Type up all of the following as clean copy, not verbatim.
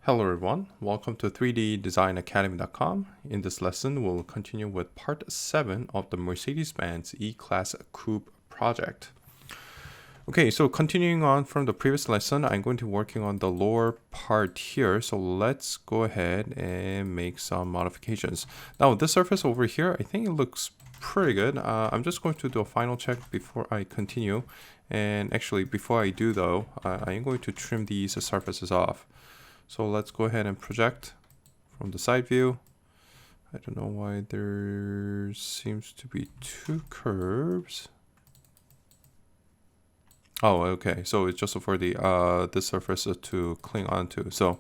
Hello everyone, welcome to 3ddesignacademy.com. In this lesson, we'll continue with part 7 of the Mercedes-Benz E-Class Coupe project. Okay, so continuing on from the previous lesson, I'm going to be working on the lower part here. So let's go ahead and make some modifications. Now this surface over here, I think it looks pretty good. I'm just going to do a final check before I continue. And actually, before I do though, I am going to trim these surfaces off. So let's go ahead and project from the side view. I don't know why there seems to be two curves. Oh, okay. So it's just for the this surface to cling onto. So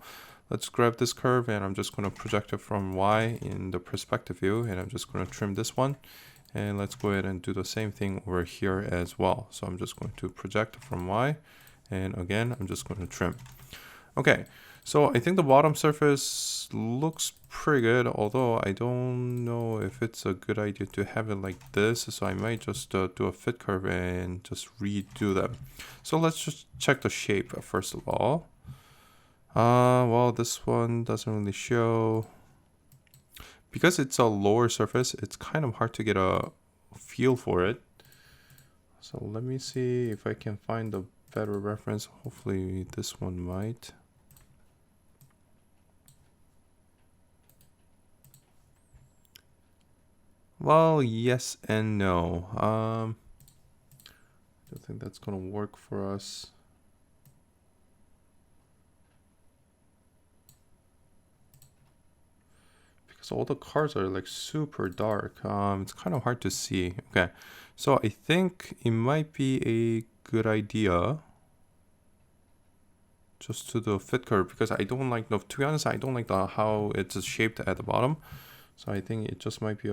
let's grab this curve and I'm just going to project it from Y in the perspective view, and I'm just going to trim this one. And let's go ahead and do the same thing over here as well. So I'm just going to project from Y, and again I'm just going to trim. Okay. So I think the bottom surface looks pretty good, although I don't know if it's a good idea to have it like this. So I might just do a fit curve and just redo them. So let's just check the shape first of all. Well, this one doesn't really show. Because it's a lower surface, it's kind of hard to get a feel for it. So let me see if I can find a better reference. Hopefully this one might. Well, yes and no. I don't think that's gonna work for us. Because all the cars are like super dark. It's kind of hard to see. Okay, so I think it might be a good idea just to do a fit curve, because I don't like, no, to be honest, I don't like how it's shaped at the bottom. So I think it just might be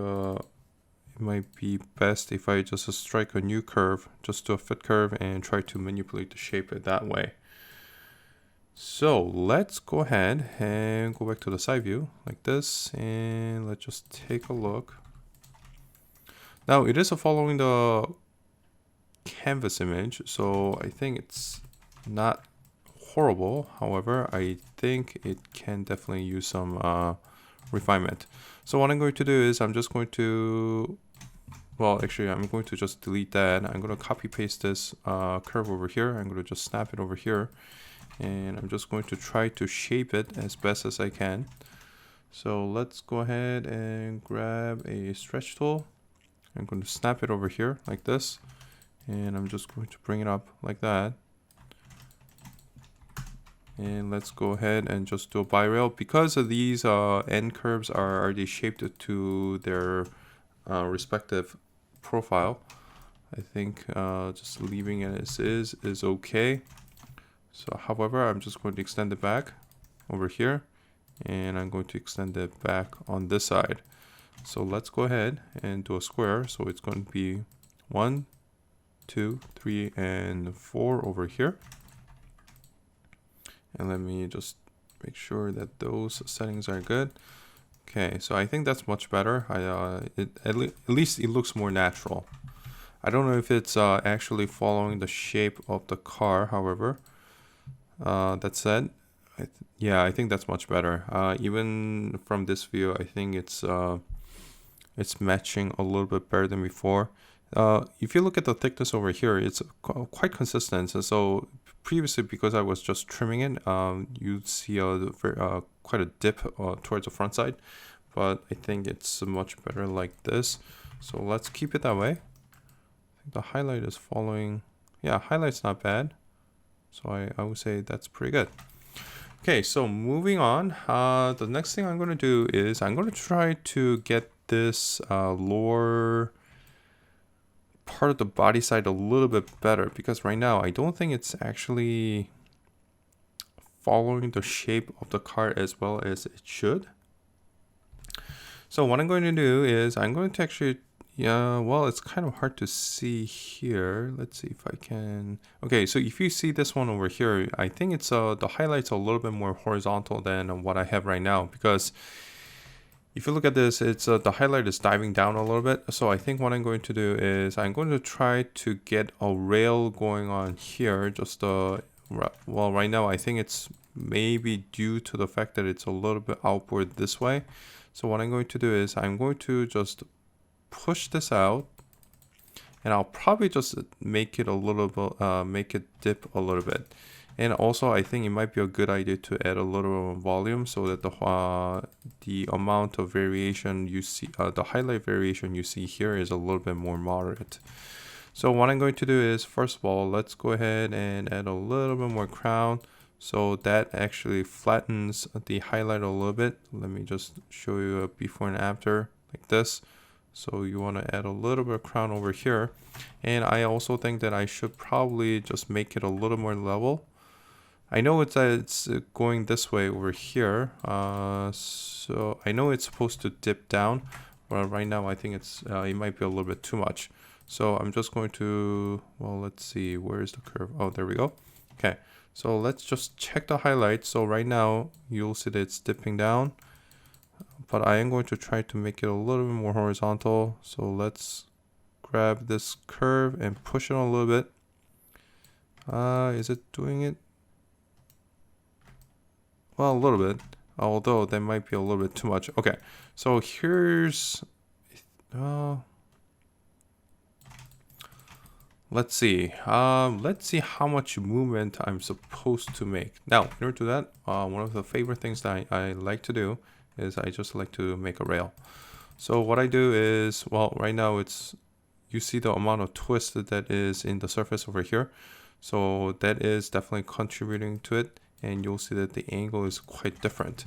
might be best if I just strike a new curve, just do a fit curve and try to manipulate the shape that way. So let's go ahead and go back to the side view like this, and let's just take a look. Now it is following the canvas image, so I think it's not horrible. However, I think it can definitely use some refinement. So what I'm going to do is I'm just going to, well, actually, I'm going to just delete that. I'm going to copy paste this curve over here. I'm going to just snap it over here. And I'm just going to try to shape it as best as I can. So let's go ahead and grab a stretch tool. I'm going to snap it over here like this. And I'm just going to bring it up like that. And let's go ahead and just do a bi-rail. Because of these end curves are already shaped to their respective profile, I think just leaving it as is okay. So however, I'm just going to extend it back over here, and I'm going to extend it back on this side. So let's go ahead and do a square. So it's going to be 1, 2, 3, and 4 over here. And let me just make sure that those settings are good. Okay, so I think that's much better. At least it looks more natural. I don't know if it's actually following the shape of the car, however. That said, I think that's much better. Even from this view, I think it's matching a little bit better than before. If you look at the thickness over here, it's quite consistent. So previously, because I was just trimming it, you'd see quite a dip towards the front side. But I think it's much better like this. So let's keep it that way. I think the highlight is following. Yeah, highlight's not bad. So I would say that's pretty good. Okay, so moving on. The next thing I'm going to do is I'm going to try to get this lower part of the body side a little bit better, because right now I don't think it's actually following the shape of the car as well as it should. So what I'm going to do is I'm going to actually, well, it's kind of hard to see here. Let's see if I can. Okay, so if you see this one over here, I think it's the highlight's a little bit more horizontal than what I have right now, because if you look at this, it's the highlight is diving down a little bit. So I think what I'm going to do is I'm going to try to get a rail going on here. Just well, right now I think it's maybe due to the fact that it's a little bit outward this way. So what I'm going to do is I'm going to just push this out, and I'll probably just make it a little bit, make it dip a little bit. And also, I think it might be a good idea to add a little volume so that the amount of variation you see, the highlight variation you see here is a little bit more moderate. So what I'm going to do is, first of all, let's go ahead and add a little bit more crown. So that actually flattens the highlight a little bit. Let me just show you a before and after like this. So you want to add a little bit of crown over here. And I also think that I should probably just make it a little more level. I know it's going this way over here. So I know it's supposed to dip down. But right now I think it might be a little bit too much. So I'm just going to, well, let's see, where is the curve? Oh, there we go. Okay, so let's just check the highlights. So right now you'll see that it's dipping down, but I am going to try to make it a little bit more horizontal. So let's grab this curve and push it on a little bit. Is it doing it? Well, a little bit, although that might be a little bit too much. Okay, so here's, let's see how much movement I'm supposed to make. Now, in order to do that, one of the favorite things that I like to do is I just like to make a rail. So what I do is, well, right now you see the amount of twist that is in the surface over here. So that is definitely contributing to it, and you'll see that the angle is quite different.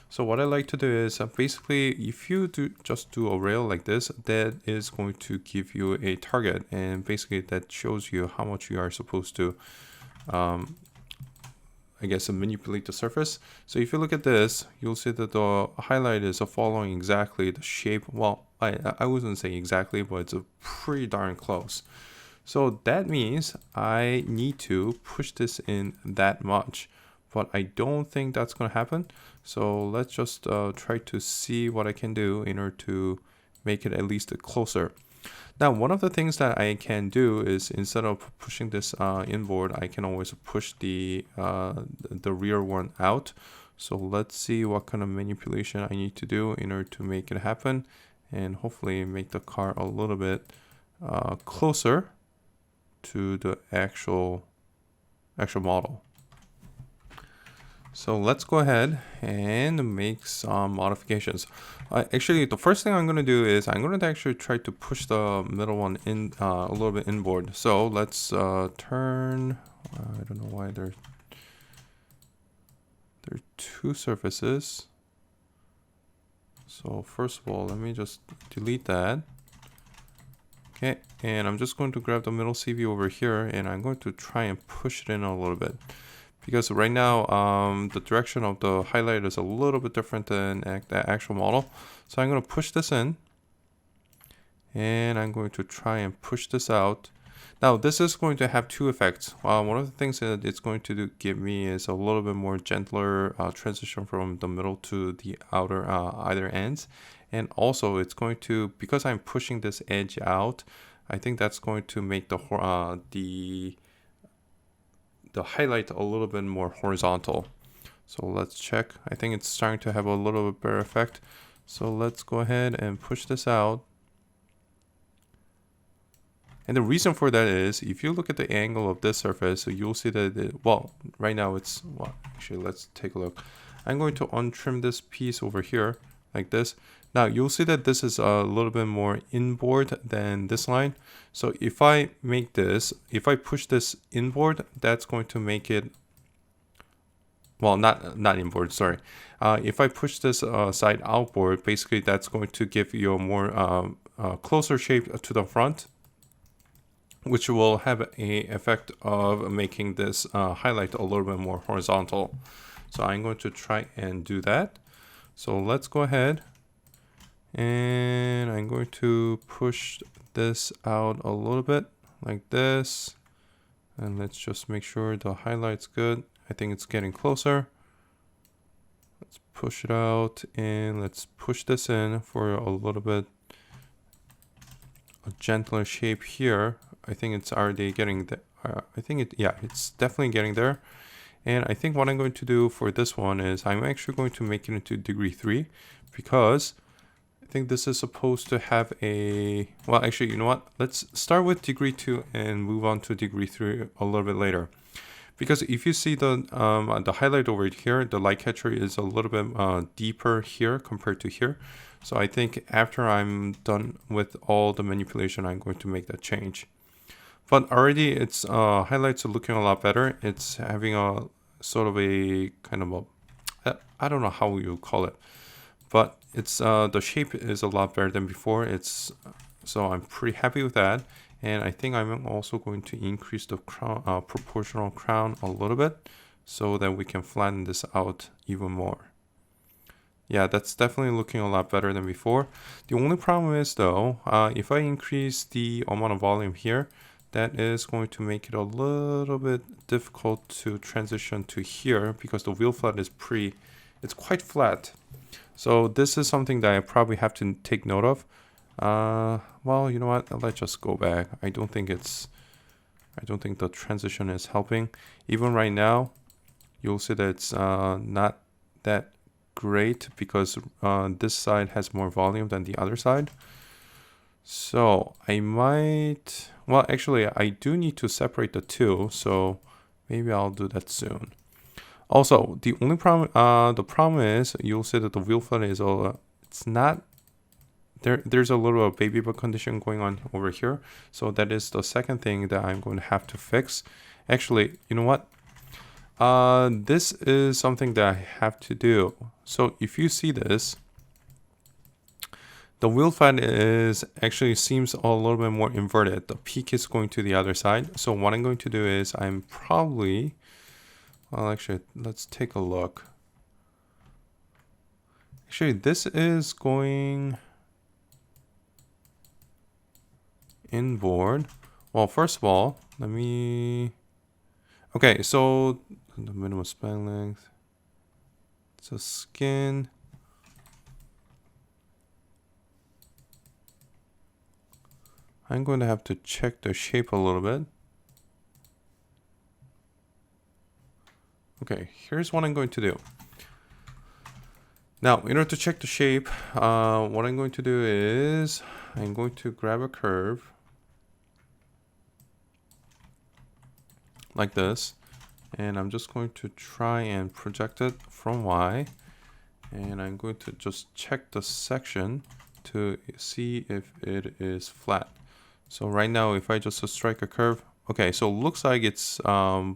So what I like to do is basically, if you just do a rail like this, that is going to give you a target, and basically that shows you how much you are supposed to, I guess, manipulate the surface. So if you look at this, you'll see that the highlight is following exactly the shape. Well, I wouldn't say exactly, but it's pretty darn close. So that means I need to push this in that much, but I don't think that's going to happen. So let's just try to see what I can do in order to make it at least closer. Now, one of the things that I can do is, instead of pushing this inboard, I can always push the rear one out. So let's see what kind of manipulation I need to do in order to make it happen, and hopefully make the car a little bit closer to the actual model. So let's go ahead and make some modifications. Actually, the first thing I'm going to do is I'm going to actually try to push the middle one in a little bit inboard. So let's turn, I don't know why there are two surfaces. So first of all, let me just delete that. Okay, and I'm just going to grab the middle CV over here, and I'm going to try and push it in a little bit. Because right now, the direction of the highlight is a little bit different than the actual model. So I'm going to push this in, and I'm going to try and push this out. Now, this is going to have two effects. One of the things that it's going to give me is a little bit more gentler transition from the middle to the outer either ends. And also, it's going to, because I'm pushing this edge out, I think that's going to make the highlight a little bit more horizontal. So let's check. I think it's starting to have a little bit better effect. So let's go ahead and push this out. And the reason for that is, if you look at the angle of this surface, so you'll see that, well, right now it's, well, actually, let's take a look. I'm going to untrim this piece over here like this. Now you'll see that this is a little bit more inboard than this line. So if I make this, if I push this inboard, that's going to make it, well, not inboard, sorry. If I push this side outboard, basically that's going to give you a more closer shape to the front, which will have a effect of making this highlight a little bit more horizontal. So I'm going to try and do that. So let's go ahead, and I'm going to push this out a little bit like this, and let's just make sure the highlight's good. I think it's getting closer. Let's push it out, and let's push this in for a little bit a gentler shape here. I think it's already getting there. I think yeah, it's definitely getting there. And I think what I'm going to do for this one is I'm actually going to make it into degree 3 because I think this is supposed to have a, well, actually, you know what? Let's start with degree 2 and move on to degree 3 a little bit later. Because if you see the highlight over here, the light catcher is a little bit deeper here compared to here. So I think after I'm done with all the manipulation, I'm going to make that change. But already its highlights are looking a lot better. It's having a sort of a kind of a, I don't know how you call it, but it's the shape is a lot better than before. It's so I'm pretty happy with that. And I think I'm also going to increase the crown, proportional crown a little bit so that we can flatten this out even more. Yeah, that's definitely looking a lot better than before. The only problem is though, if I increase the amount of volume here, that is going to make it a little bit difficult to transition to here because the wheel flat is it's quite flat. So this is something that I probably have to take note of. Well, you know what? Let's just go back. I don't think the transition is helping. Even right now, you'll see that it's not that great because this side has more volume than the other side. So I might, well, actually, I do need to separate the two. So maybe I'll do that soon. Also, the only problem, the problem is you'll see that the wheel flat is it's not. There's a little baby butt condition going on over here. So that is the second thing that I'm going to have to fix. Actually, you know what? This is something that I have to do. So if you see this, the wheel flat is actually seems a little bit more inverted. The peak is going to the other side. So what I'm going to do is I'm probably, well, actually, let's take a look. Actually, this is going inboard. Well, first of all, let me, okay, so the minimum span length, so skin, I'm going to have to check the shape a little bit. Okay, here's what I'm going to do. Now, in order to check the shape, what I'm going to do is I'm going to grab a curve like this, and I'm just going to try and project it from Y, and I'm going to just check the section to see if it is flat. So right now, if I just strike a curve, okay, so it looks like it's a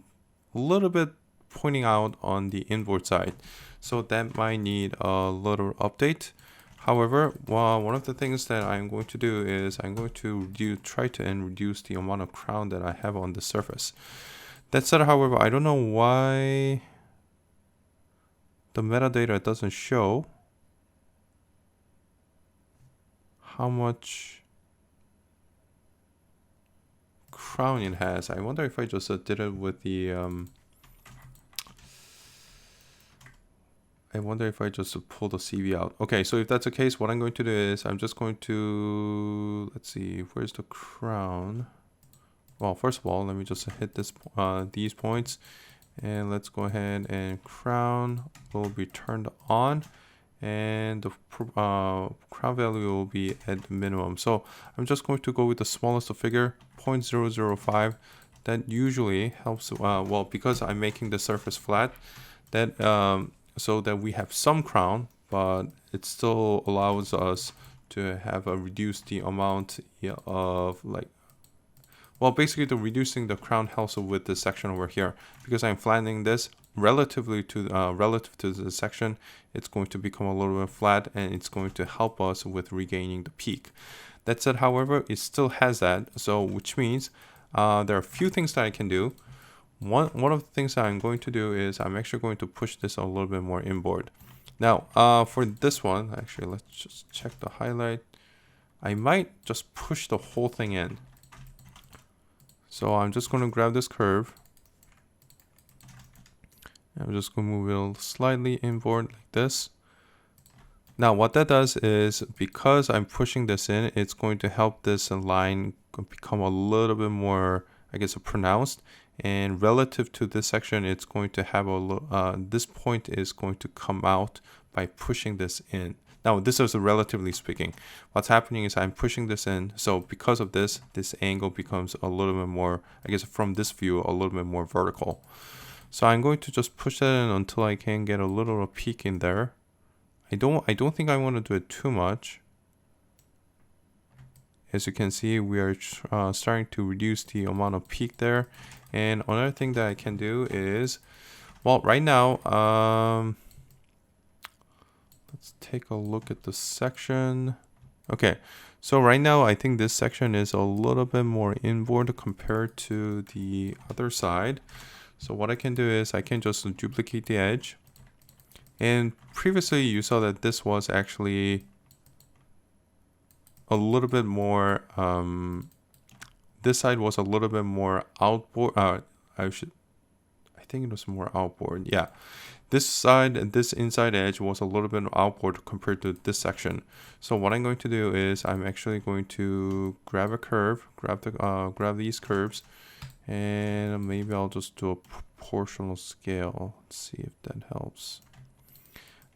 little bit pointing out on the inboard side. So that might need a little update. However, one of the things that I'm going to do is I'm going to try to reduce the amount of crown that I have on the surface. That said, however, I don't know why the metadata doesn't show how much crown it has. I wonder if I just did it with the I wonder if I just pull the CV out. Okay, so if that's the case, what I'm going to do is I'm just going to, let's see, where's the crown? Well, first of all, let me just hit this these points, and let's go ahead and crown will be turned on, and the crown value will be at minimum. So I'm just going to go with the smallest figure, 0.005. That usually helps. Well, because I'm making the surface flat, that so that we have some crown, but it still allows us to have reduce the amount of like. Well, basically, reducing the crown helps with this section over here, because I'm flattening this relative to the section. It's going to become a little bit flat, and it's going to help us with regaining the peak. That said, however, it still has that, so which means there are a few things that I can do. One of the things that I'm going to do is I'm actually going to push this a little bit more inboard. Now, for this one, actually, let's just check the highlight. I might just push the whole thing in. So I'm just going to grab this curve. I'm just going to move it slightly inboard like this. Now what that does is, because I'm pushing this in, it's going to help this line become a little bit more, I guess, pronounced. and relative to this section, it's going to have this point is going to come out by pushing this in. Now, this is relatively speaking. What's happening is I'm pushing this in. So because of this, this angle becomes a little bit more, I guess from this view, a little bit more vertical. So I'm going to just push that in until I can get a little peak in there. I don't think I want to do it too much. As you can see, we are starting to reduce the amount of peak there. And another thing that I can do is, well, right now, let's take a look at the section. Okay, so right now I think this section is a little bit more inboard compared to the other side. So what I can do is I can just duplicate the edge. And previously you saw that this was actually a little bit more, this side was a little bit more outboard. I think it was more outboard. Yeah. This side, this inside edge was a little bit outboard compared to this section. So what I'm going to do is I'm actually going to grab a curve, grab these curves, and maybe I'll just do a proportional scale. Let's see if that helps.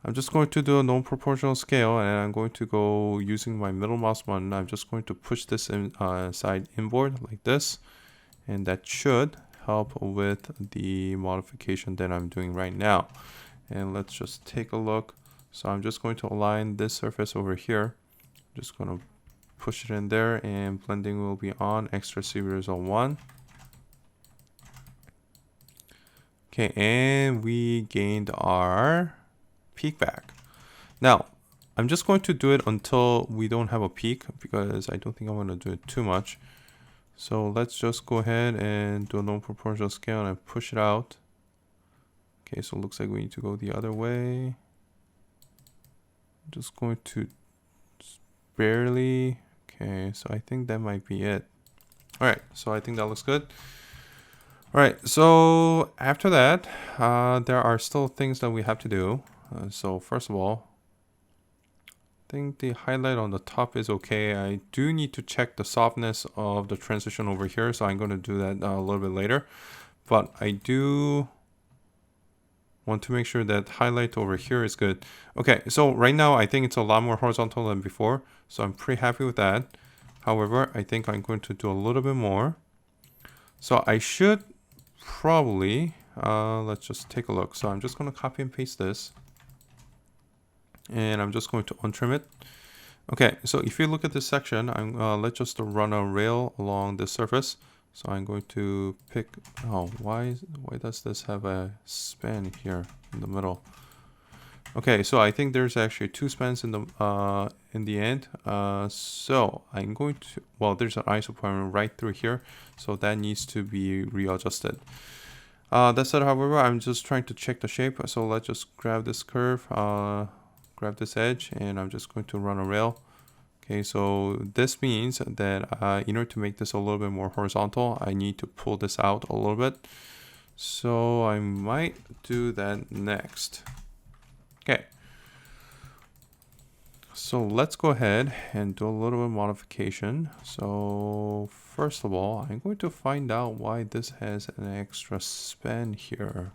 I'm just going to do a non-proportional scale, and I'm going to go using my middle mouse button. I'm just going to push this side inboard like this, and that should help with the modification that I'm doing right now. And let's just take a look. So I'm just going to align this surface over here. I'm just going to push it in there, and blending will be on. Extrude result 1. Okay, and we gained our peak back. Now, I'm just going to do it until we don't have a peak, because I don't think I want to do it too much. So let's just go ahead and do a non-proportional scale and push it out. Okay, so it looks like we need to go the other way. I'm just going to barely. Okay, so I think that might be it. All right, so I think that looks good. All right, so after that, there are still things that we have to do. So first of all, I think the highlight on the top is okay. I do need to check the softness of the transition over here, so I'm going to do that a little bit later. But I do want to make sure that highlight over here is good. Okay, so right now I think it's a lot more horizontal than before, so I'm pretty happy with that. However, I think I'm going to do a little bit more. So I should probably, let's just take a look. So I'm just going to copy and paste this. And I'm just going to untrim it. Okay, so if you look at this section, let's just run a rail along the surface. So I'm going to pick, oh, why does this have a span here in the middle? Okay, so I think there's actually 2 spans in the end. So I'm going to, well, there's an isopoint right through here, so that needs to be readjusted. That said, however, I'm just trying to check the shape. So let's just grab this curve, grab this edge, and I'm just going to run a rail. Okay, so this means that in order to make this a little bit more horizontal, I need to pull this out a little bit. So I might do that next. Okay, so let's go ahead and do a little bit of modification. So first of all, I'm going to find out why this has an extra span here.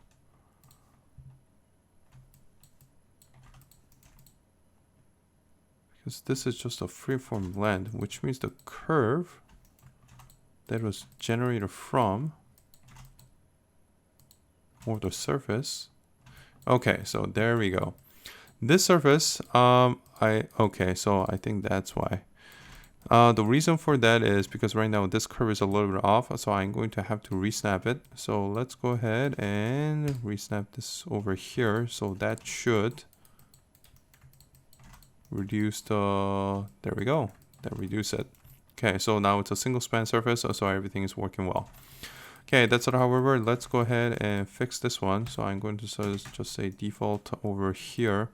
Because this is just a freeform blend, which means the curve that was generated from, or the surface. Okay, so there we go. This surface, okay, so I think that's why. The reason for that is because right now this curve is a little bit off, so I'm going to have to resnap it. So let's go ahead and resnap this over here. So that should reduce the, there we go, that reduced it. Okay, so now it's a single span surface, so everything is working well. Okay, that's it. However, let's go ahead and fix this one. So I'm going to just say default over here,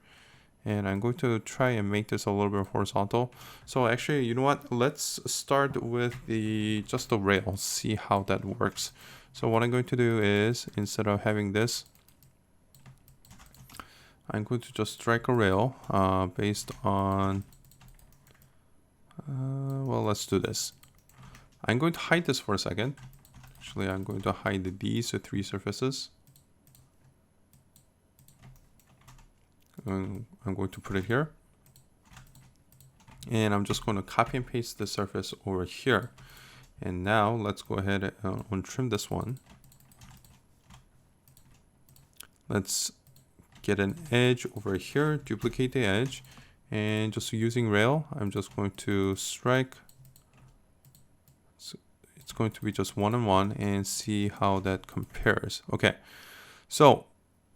and I'm going to try and make this a little bit horizontal. So actually, you know what? Let's start with just the rail, see how that works. So what I'm going to do is, instead of having this, I'm going to just strike a rail based on, well, let's do this. I'm going to hide this for a second. Actually, I'm going to hide these three surfaces. I'm going to put it here. And I'm just going to copy and paste the surface over here. And now let's go ahead and trim this one. Let's get an edge over here, duplicate the edge, and just using rail, I'm just going to strike. So it's going to be just 1 and 1 and see how that compares. Okay, so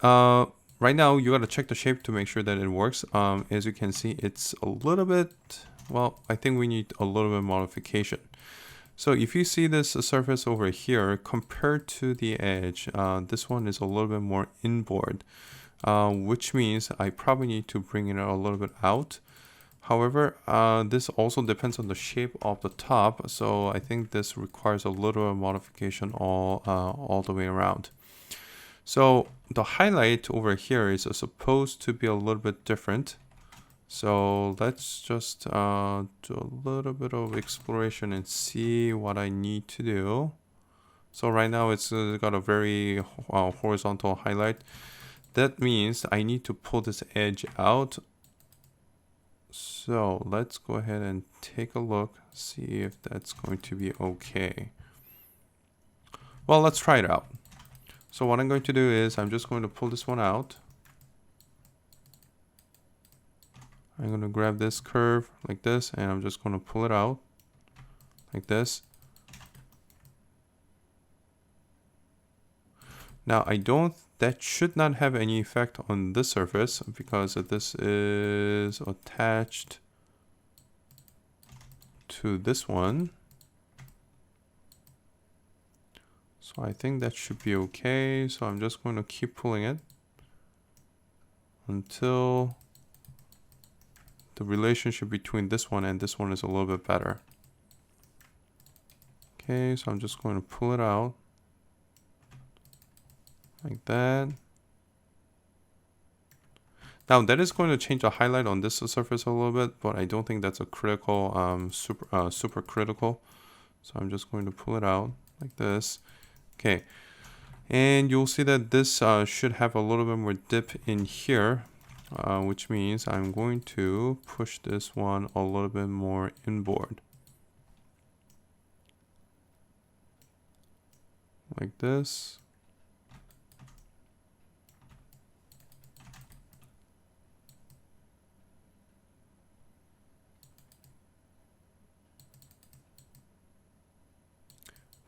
right now you got to check the shape to make sure that it works. As you can see, it's a little bit, well, I think we need a little bit of modification. So if you see this surface over here compared to the edge, this one is a little bit more inboard, which means I probably need to bring it a little bit out. However, this also depends on the shape of the top, so I think this requires a little bit of modification all the way around. So the highlight over here is supposed to be a little bit different. So let's just do a little bit of exploration and see what I need to do. So right now it's got a very horizontal highlight. That means I need to pull this edge out. So let's go ahead and take a look, see if that's going to be okay. Well, let's try it out. So what I'm going to do is I'm just going to pull this one out. I'm going to grab this curve like this, and I'm just going to pull it out like this. Now that should not have any effect on this surface because this is attached to this one. So I think that should be okay. So I'm just going to keep pulling it until the relationship between this one and this one is a little bit better. Okay, so I'm just going to pull it out like that. Now that is going to change the highlight on this surface a little bit, but I don't think that's a critical, super critical. So I'm just going to pull it out like this. Okay, and you'll see that this should have a little bit more dip in here, which means I'm going to push this one a little bit more inboard. Like this.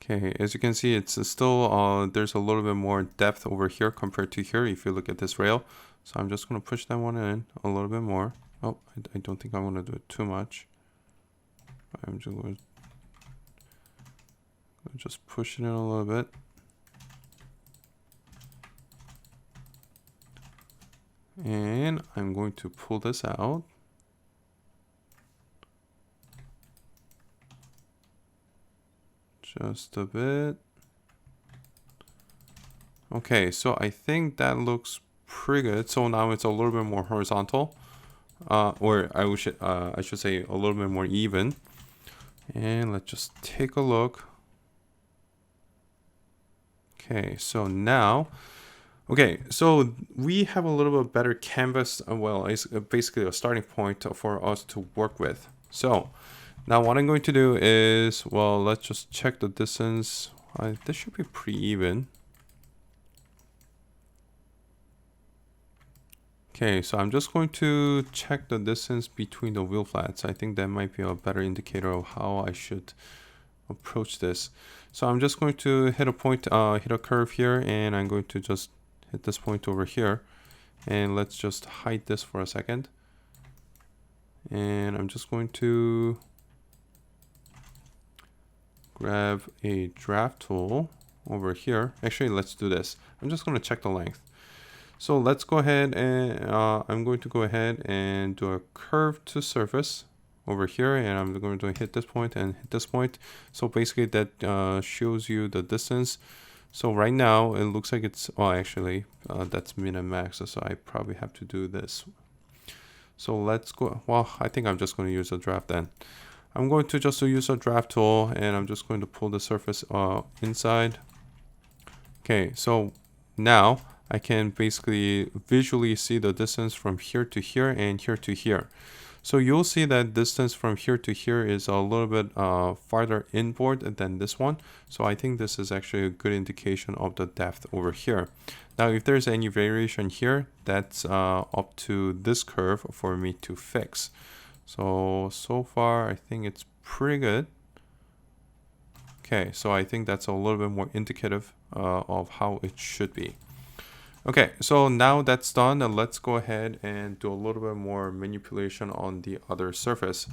Okay, as you can see, it's still, there's a little bit more depth over here compared to here if you look at this rail. So I'm just going to push that one in a little bit more. Oh, I don't think I'm going to do it too much. I'm just going to just push it in a little bit. And I'm going to pull this out. Just a bit. Okay, so I think that looks pretty good. So now it's a little bit more horizontal, or I should say a little bit more even. And let's just take a look. Okay, so now, okay, so we have a little bit better canvas. Well, it's basically a starting point for us to work with. So now what I'm going to do is, well, let's just check the distance. This should be pretty even. Okay, so I'm just going to check the distance between the wheel flats. I think that might be a better indicator of how I should approach this. So I'm just going to hit a point, hit a curve here, and I'm going to just hit this point over here. And let's just hide this for a second. And I'm just going to grab a draft tool over here. Actually, let's do this. I'm just going to check the length. So let's go ahead and I'm going to go ahead and do a curve to surface over here, and I'm going to hit this point and hit this point. So basically that shows you the distance. So right now it looks like it's, well, actually that's min and max, so I probably have to do this. So let's go, well, I think I'm just going to use a draft then. I'm going to just use a draft tool, and I'm just going to pull the surface inside. Okay, so now I can basically visually see the distance from here to here and here to here. So you'll see that distance from here to here is a little bit farther inboard than this one. So I think this is actually a good indication of the depth over here. Now, if there's any variation here, that's up to this curve for me to fix. So far, I think it's pretty good. Okay, so I think that's a little bit more indicative of how it should be. Okay, so now that's done, let's go ahead and do a little bit more manipulation on the other surface.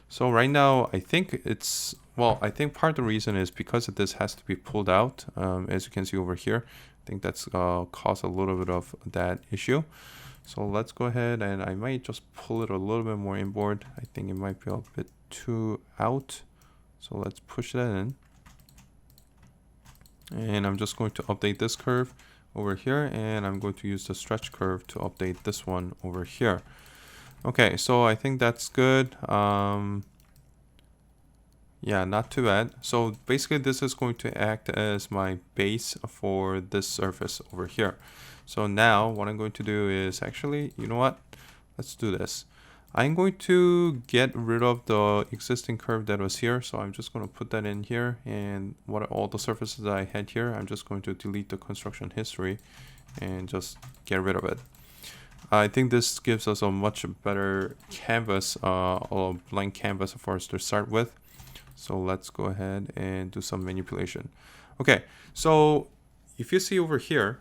So right now, I think it's, well, I think part of the reason is because this has to be pulled out, as you can see over here. I think that's caused a little bit of that issue. So let's go ahead, and I might just pull it a little bit more inboard. I think it might be a bit too out. So let's push that in. And I'm just going to update this curve over here, and I'm going to use the stretch curve to update this one over here. Okay, so I think that's good. Yeah, not too bad. So basically this is going to act as my base for this surface over here. So now what I'm going to do is actually, you know what? Let's do this. I'm going to get rid of the existing curve that was here. So I'm just going to put that in here, and what are all the surfaces that I had here, I'm just going to delete the construction history and just get rid of it. I think this gives us a much better canvas, a blank canvas for us to start with. So let's go ahead and do some manipulation. Okay, so if you see over here,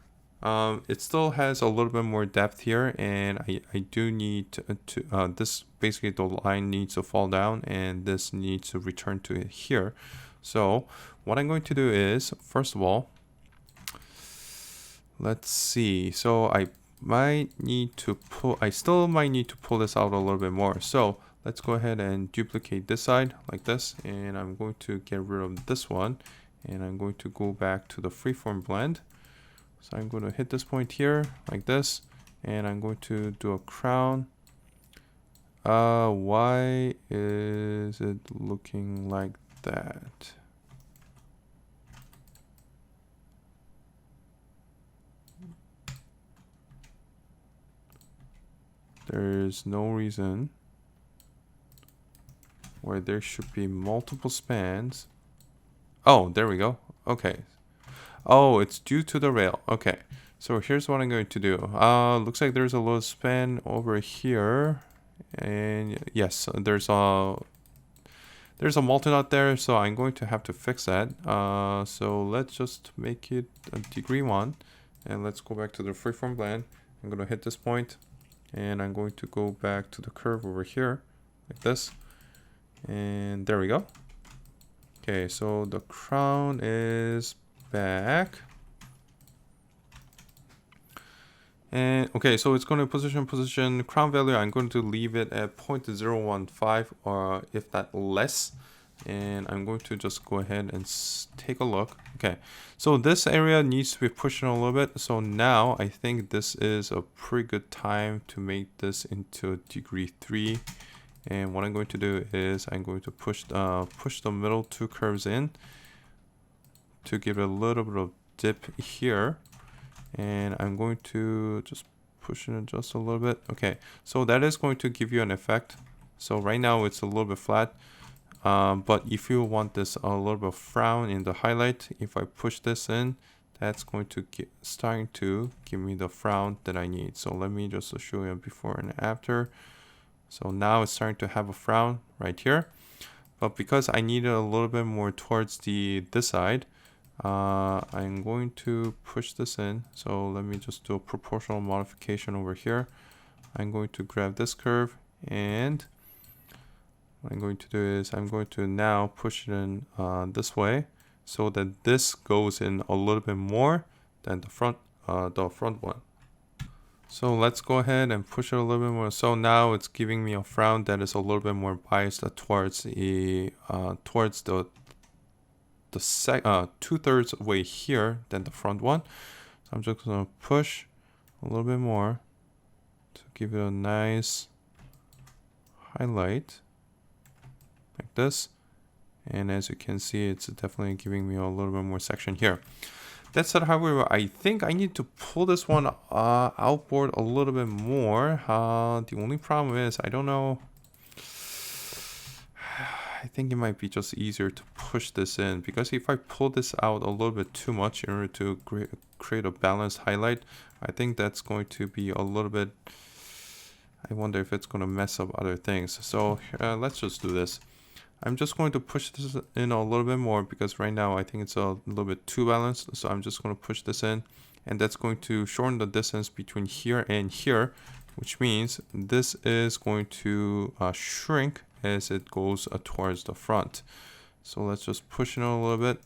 it still has a little bit more depth here, and I do need to this basically the line needs to fall down, and this needs to return to here. So what I'm going to do is, first of all, let's see. So I still might need to pull this out a little bit more. So let's go ahead and duplicate this side like this, and I'm going to get rid of this one, and I'm going to go back to the freeform blend. So I'm going to hit this point here like this, and I'm going to do a crown. Why is it looking like that? There's no reason where there should be multiple spans. Oh, there we go. Okay. Oh, it's due to the rail. Okay. So here's what I'm going to do. Looks like there's a little span over here. And yes, there's a multi-knot there, so I'm going to have to fix that. So let's just make it a degree 1, and let's go back to the freeform blend. I'm going to hit this point, and I'm going to go back to the curve over here like this, and there we go. Okay, so the crown is back. And okay, so it's going to position crown value. I'm going to leave it at 0.015 or if not less. And I'm going to just go ahead and take a look. Okay, so this area needs to be pushed in a little bit. So now I think this is a pretty good time to make this into degree 3. And what I'm going to do is I'm going to push the middle two curves in to give it a little bit of dip here. And I'm going to just push it just a little bit. Okay, so that is going to give you an effect. So right now it's a little bit flat, but if you want this a little bit of frown in the highlight, if I push this in, that's going to starting to give me the frown that I need. So let me just show you before and after. So now it's starting to have a frown right here, but because I need it a little bit more towards this side, I'm going to push this in. So let me just do a proportional modification over here. I'm going to grab this curve, and what I'm going to do is I'm going to now push it in this way so that this goes in a little bit more than the front one. So let's go ahead and push it a little bit more. So now it's giving me a frown that is a little bit more biased towards the 2/3 way here than the front one. So I'm just gonna push a little bit more to give it a nice highlight like like this. And as you can see, it's definitely giving me a little bit more section here. That said, however, I think I need to pull this one outboard a little bit more. The only problem is, I don't know. I think it might be just easier to push this in, because if I pull this out a little bit too much in order to create a balanced highlight, I think that's going to be a little bit, I wonder if it's going to mess up other things. So let's just do this. I'm just going to push this in a little bit more, because right now I think it's a little bit too balanced. So I'm just going to push this in, and that's going to shorten the distance between here and here, which means this is going to shrink as it goes towards the front. So let's just push it a little bit.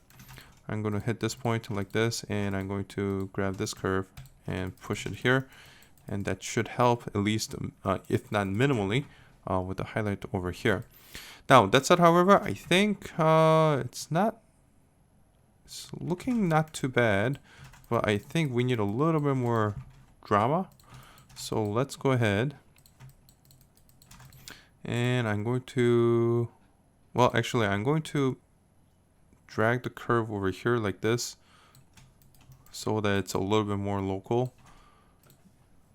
I'm going to hit this point like this, and I'm going to grab this curve and push it here, and that should help, at least if not minimally, with the highlight over here. Now that said, however, I think it's looking not too bad, but I think we need a little bit more drama. So let's go ahead, and I'm going to, well, actually I'm going to drag the curve over here like this, so that it's a little bit more local,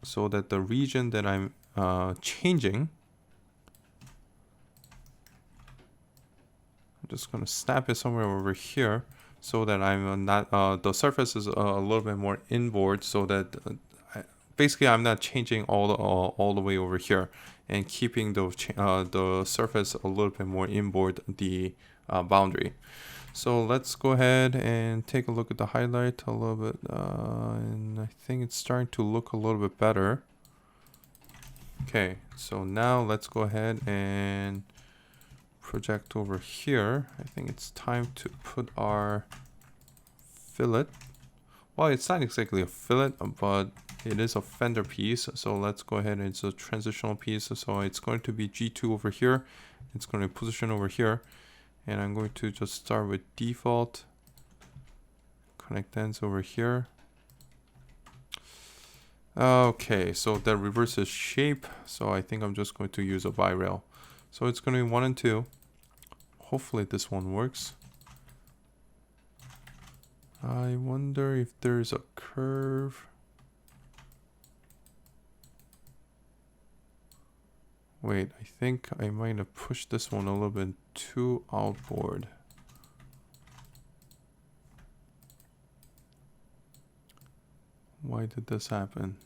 so that the region that I'm changing, I'm just going to snap it somewhere over here, so that I'm not, the surface is a little bit more inboard, so that basically I'm not changing all the way over here, and keeping the surface a little bit more inboard the boundary. So let's go ahead and take a look at the highlight a little bit, and I think it's starting to look a little bit better. Okay, so now let's go ahead and project over here. I think it's time to put our fillet. Well, it's not exactly a fillet, but it is a fender piece. So let's go ahead and it's a transitional piece. So it's going to be G2 over here. It's going to position over here. And I'm going to just start with default. Connect ends over here. Okay, so that reverses shape. So I think I'm just going to use a bi-rail. So it's going to be 1 and 2. Hopefully this one works. I wonder if there's a curve. Wait, I think I might have pushed this one a little bit too outboard. Why did this happen?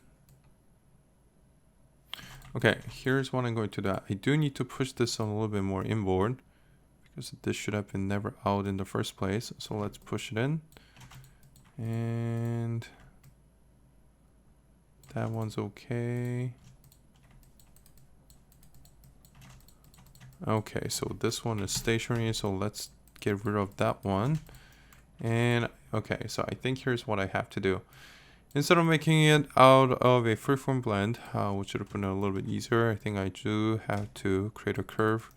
Okay, here's what I'm going to do. I do need to push this a little bit more inboard, because this should have been never out in the first place. So let's push it in. And that one's okay. Okay, so this one is stationary, so let's get rid of that one. And okay, so I think here's what I have to do. Instead of making it out of a freeform blend, which would have been a little bit easier, I think I do have to create a curve.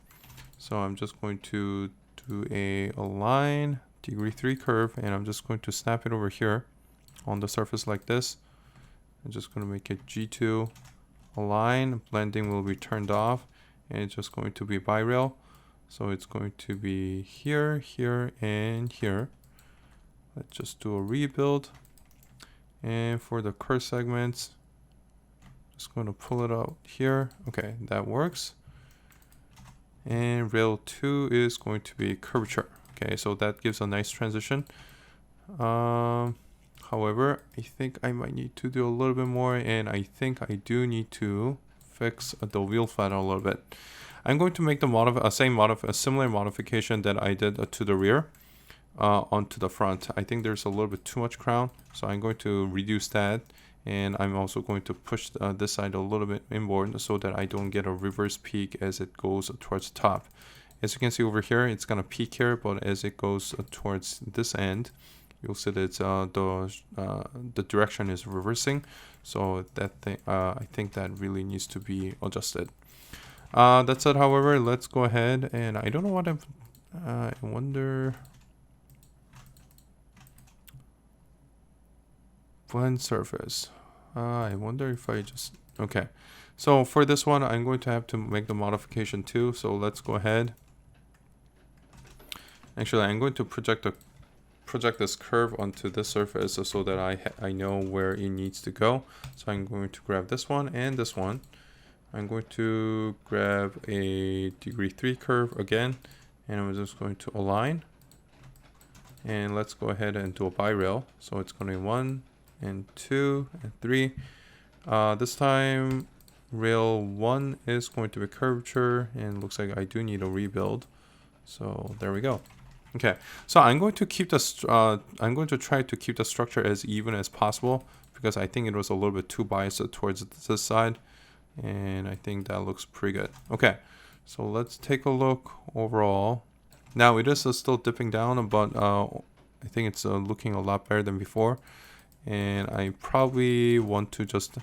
So I'm just going to do a align degree 3 curve, and I'm just going to snap it over here on the surface like this. I'm just going to make it G2 align. Blending will be turned off, and it's just going to be bi-rail. So it's going to be here, here, and here. Let's just do a rebuild. And for the curve segments, just going to pull it out here. Okay, that works. And rail 2 is going to be curvature. Okay, so that gives a nice transition. However, I think I might need to do a little bit more, and I think I do need to fix the wheel flat a little bit. I'm going to make the a similar modification that I did to the rear onto the front. I think there's a little bit too much crown, so I'm going to reduce that, and I'm also going to push this side a little bit inboard so that I don't get a reverse peak as it goes towards the top. As you can see over here, it's gonna peak here, but as it goes towards this end, you'll see that it's, the direction is reversing. So that thing, I think that really needs to be adjusted. That said, however, let's go ahead, and I don't know what I wonder. Blend surface. I wonder if I just, okay. So for this one, I'm going to have to make the modification too. So let's go ahead. Actually, I'm going to project this curve onto this surface so that I know where it needs to go. So I'm going to grab this one and this one. I'm going to grab a degree 3 curve again, and I'm just going to align. And let's go ahead and do a bi-rail. So it's going to be 1 and 2 and 3. This time rail 1 is going to be curvature, and looks like I do need a rebuild. So there we go. Okay, so I'm going to keep I'm going to try to keep the structure as even as possible, because I think it was a little bit too biased towards this side, and I think that looks pretty good. Okay, so let's take a look overall. Now it is still dipping down, but I think it's looking a lot better than before, and I probably want to just.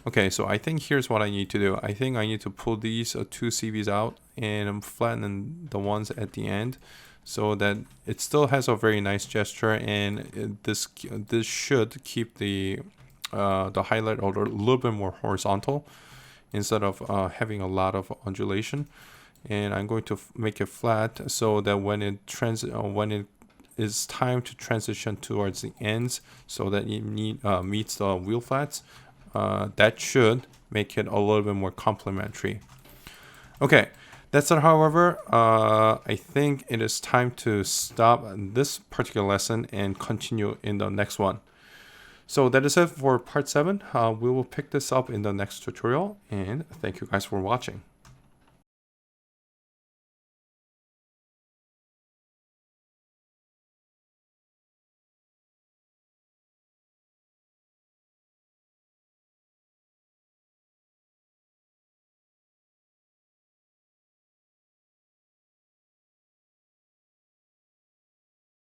Okay, so I think here's what I need to do. I think I need to pull these two CVs out and flatten the ones at the end, so that it still has a very nice gesture, and this should keep the highlight a little bit more horizontal instead of having a lot of undulation. And I'm going to make it flat so that when it is time to transition towards the ends, so that it meets the wheel flats, that should make it a little bit more complementary. Okay. That's it, however. I think it is time to stop this particular lesson and continue in the next one. So that is it for part 7. We will pick this up in the next tutorial, and thank you guys for watching.